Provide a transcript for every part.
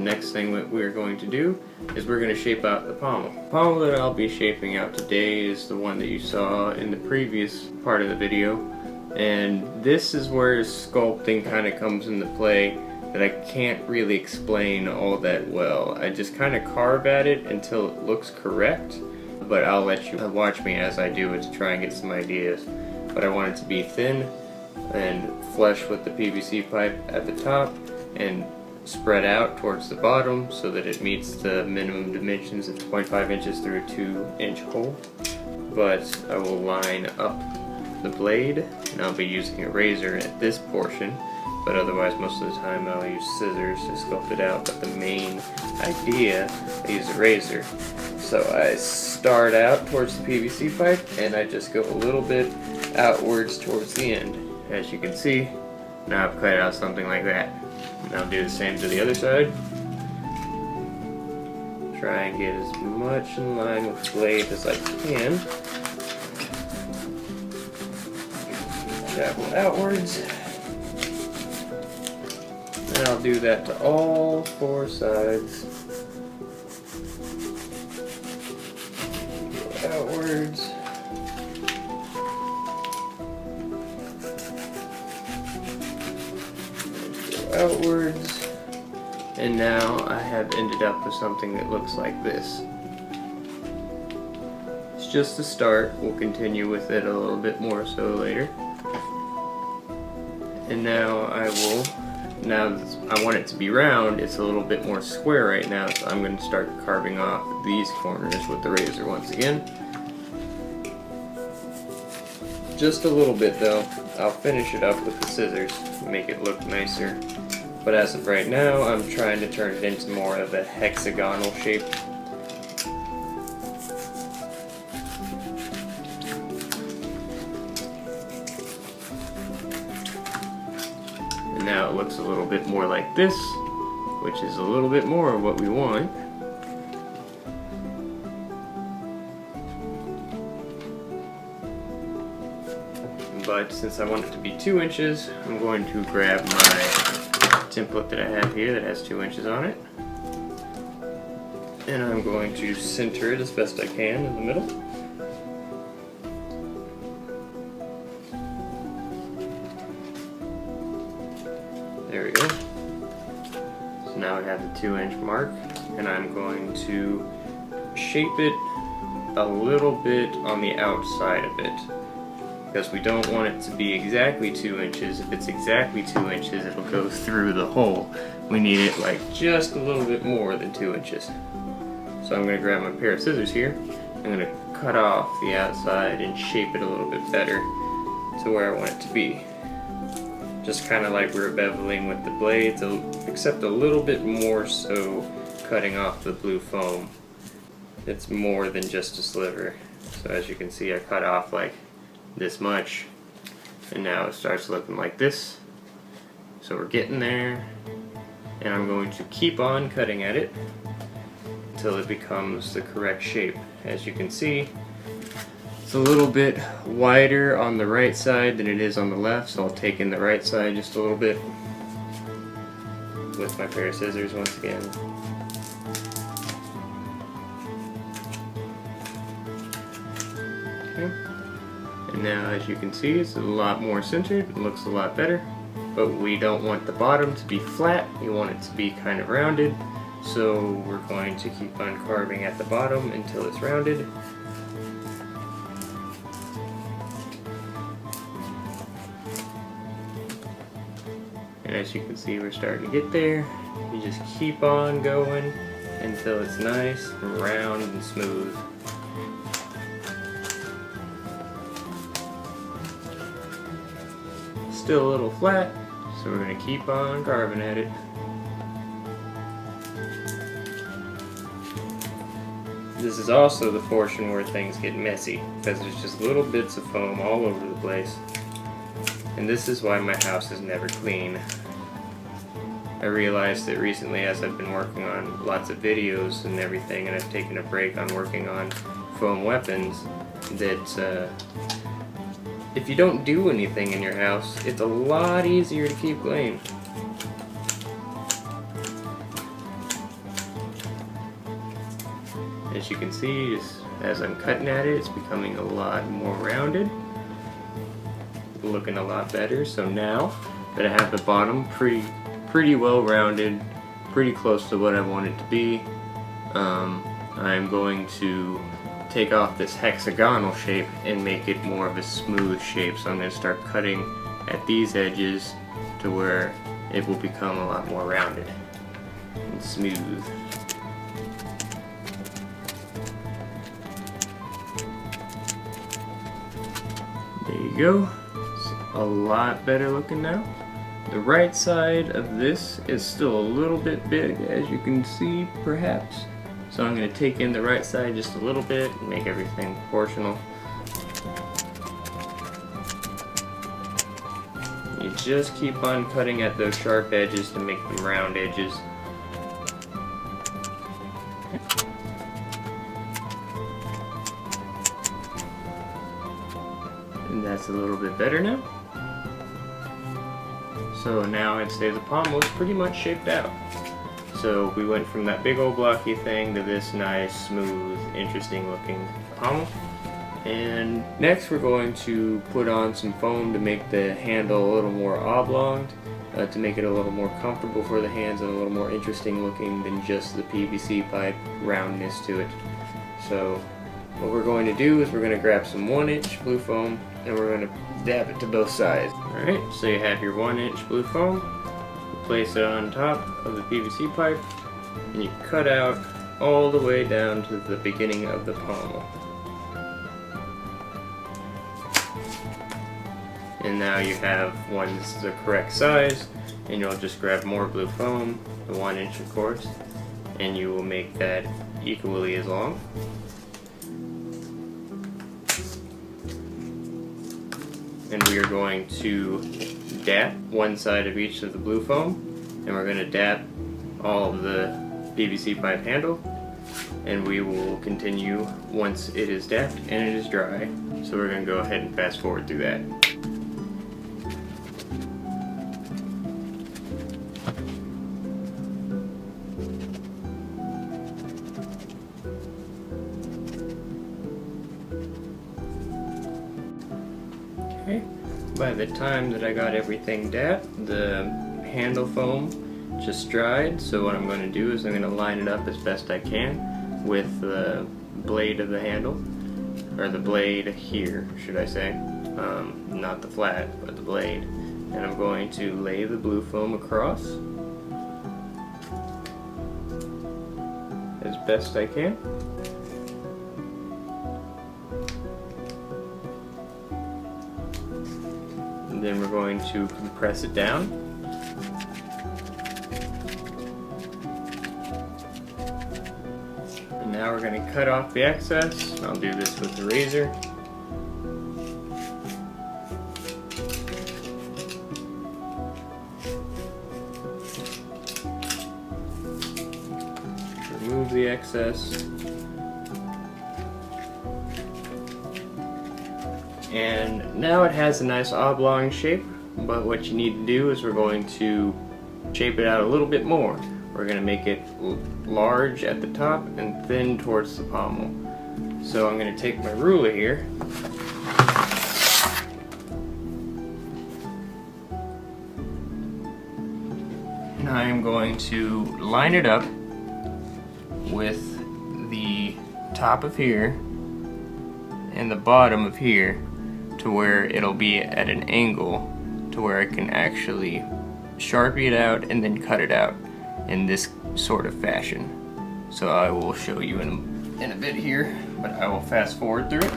next thing that we're going to do is we're going to shape out the pommel. The pommel that I'll be shaping out today is the one that you saw in the previous part of the video, and this is where sculpting kind of comes into play that I can't really explain all that well. I just kind of carve at it until it looks correct, but I'll let you watch me as I do it to try and get some ideas. But I want it to be thin and flush with the PVC pipe at the top and spread out towards the bottom so that it meets the minimum dimensions of 0.5 inches through a 2-inch hole. But I will line up the blade, and I'll be using a razor at this portion, but otherwise most of the time I'll use scissors to sculpt it out. But the main idea, I use a razor. So I start out towards the PVC pipe and I just go a little bit outwards towards the end. As you can see, now I've cut out something like that. And I'll do the same to the other side. Try and get as much in line with the blade as I can. Travel outwards. And I'll do that to all 4 sides. Go outwards. Outwards, and now I have ended up with something that looks like this. It's just a start. We'll continue with it a little bit more so later. And now I want it to be round. It's a little bit more square right now, so I'm going to start carving off these corners with the razor once again. Just a little bit though. I'll finish it up with the scissors to make it look nicer. But as of right now, I'm trying to turn it into more of a hexagonal shape. And now it looks a little bit more like this, which is a little bit more of what we want. But since I want it to be 2 inches, I'm going to grab my template that I have here that has 2 inches on it. And I'm going to center it as best I can in the middle. There we go. So now we have the 2-inch mark, and I'm going to shape it a little bit on the outside of it, because we don't want it to be exactly 2 inches. If it's exactly 2 inches, it'll go through the hole. We need it like just a little bit more than 2 inches. So I'm going to grab my pair of scissors here. I'm going to cut off the outside and shape it a little bit better to where I want it to be. Just kind of like we're beveling with the blades, except a little bit more so cutting off the blue foam. It's more than just a sliver. So as you can see, I cut off like this much, and now it starts looking like this. So we're getting there, and I'm going to keep on cutting at it until it becomes the correct shape. As you can see, it's a little bit wider on the right side than it is on the left, so I'll take in the right side just a little bit with my pair of scissors once again. Okay. And now, as you can see, it's a lot more centered. It looks a lot better. But we don't want the bottom to be flat. We want it to be kind of rounded. So we're going to keep on carving at the bottom until it's rounded. And as you can see, we're starting to get there. You just keep on going until it's nice and round and smooth. Still a little flat, so we're going to keep on carving at it. This is also the portion where things get messy, because there's just little bits of foam all over the place. And this is why my house is never clean. I realized that recently, as I've been working on lots of videos and everything, and I've taken a break on working on foam weapons, that if you don't do anything in your house, it's a lot easier to keep clean. As you can see, just as I'm cutting at it, it's becoming a lot more rounded, looking a lot better. So now that I have the bottom pretty well rounded, pretty close to what I want it to be, I'm going to take off this hexagonal shape and make it more of a smooth shape. So I'm going to start cutting at these edges to where it will become a lot more rounded and smooth. There you go. It's a lot better looking now. The right side of this is still a little bit big, as you can see perhaps. So I'm going to take in the right side just a little bit and make everything proportional. You just keep on cutting at those sharp edges to make them round edges. And that's a little bit better now. So now I'd say the pommel is pretty much shaped out. So we went from that big old blocky thing to this nice, smooth, interesting looking pommel. And next we're going to put on some foam to make the handle a little more oblong, to make it a little more comfortable for the hands and a little more interesting looking than just the PVC pipe roundness to it. So what we're going to do is we're going to grab some 1-inch blue foam and we're going to dab it to both sides. Alright, so you have your 1-inch blue foam, you place it on top of the PVC pipe, and you cut out all the way down to the beginning of the pommel. And now you have one that's the correct size, and you'll just grab more blue foam, the 1-inch of course, and you will make that equally as long. And we are going to dap one side of each of the blue foam, and we're going to dap all of the PVC pipe handle, and we will continue once it is dapped and it is dry. So we're going to go ahead and fast forward through that. Okay. By the time that I got everything dapped, the handle foam just dried, so what I'm going to do is I'm going to line it up as best I can with the blade of the handle, or the blade here, should I say, not the flat, but the blade. And I'm going to lay the blue foam across as best I can. Then we're going to compress it down. And now we're going to cut off the excess. I'll do this with the razor. Remove the excess. And now it has a nice oblong shape, but what you need to do is we're going to shape it out a little bit more. We're going to make it large at the top and thin towards the pommel. So I'm going to take my ruler here and I am going to line it up with the top of here and the bottom of here, to where it'll be at an angle to where I can actually Sharpie it out and then cut it out in this sort of fashion. So I will show you in a bit here, but I will fast forward through it.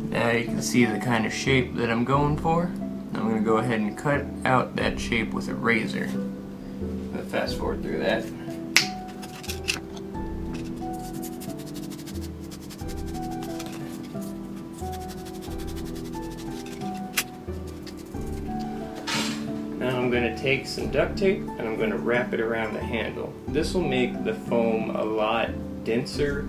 Now you can see the kind of shape that I'm going for. I'm going to go ahead and cut out that shape with a razor. I'm going to fast forward through that. Now I'm going to take some duct tape and I'm going to wrap it around the handle. This will make the foam a lot denser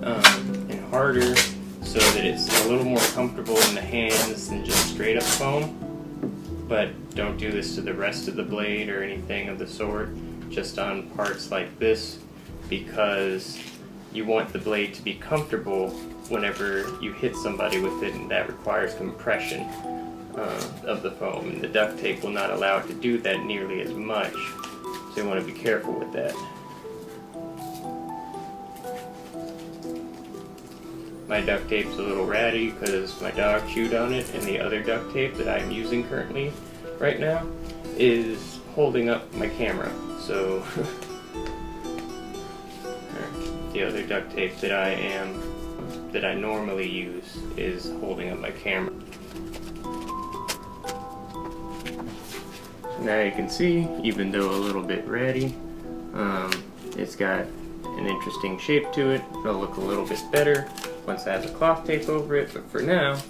and harder, so that it's a little more comfortable in the hands than just straight up foam. But don't do this to the rest of the blade or anything of the sort, just on parts like this, because you want the blade to be comfortable whenever you hit somebody with it, and that requires compression of the foam, and the duct tape will not allow it to do that nearly as much, so you want to be careful with that. My duct tape's a little ratty because my dog chewed on it, and the other duct tape that I'm using currently right now is holding up my camera, so the other duct tape that I normally use is holding up my camera. So now you can see, even though a little bit ratty, it's got an interesting shape to it. It'll look a little bit better once I have the cloth tape over it, but for now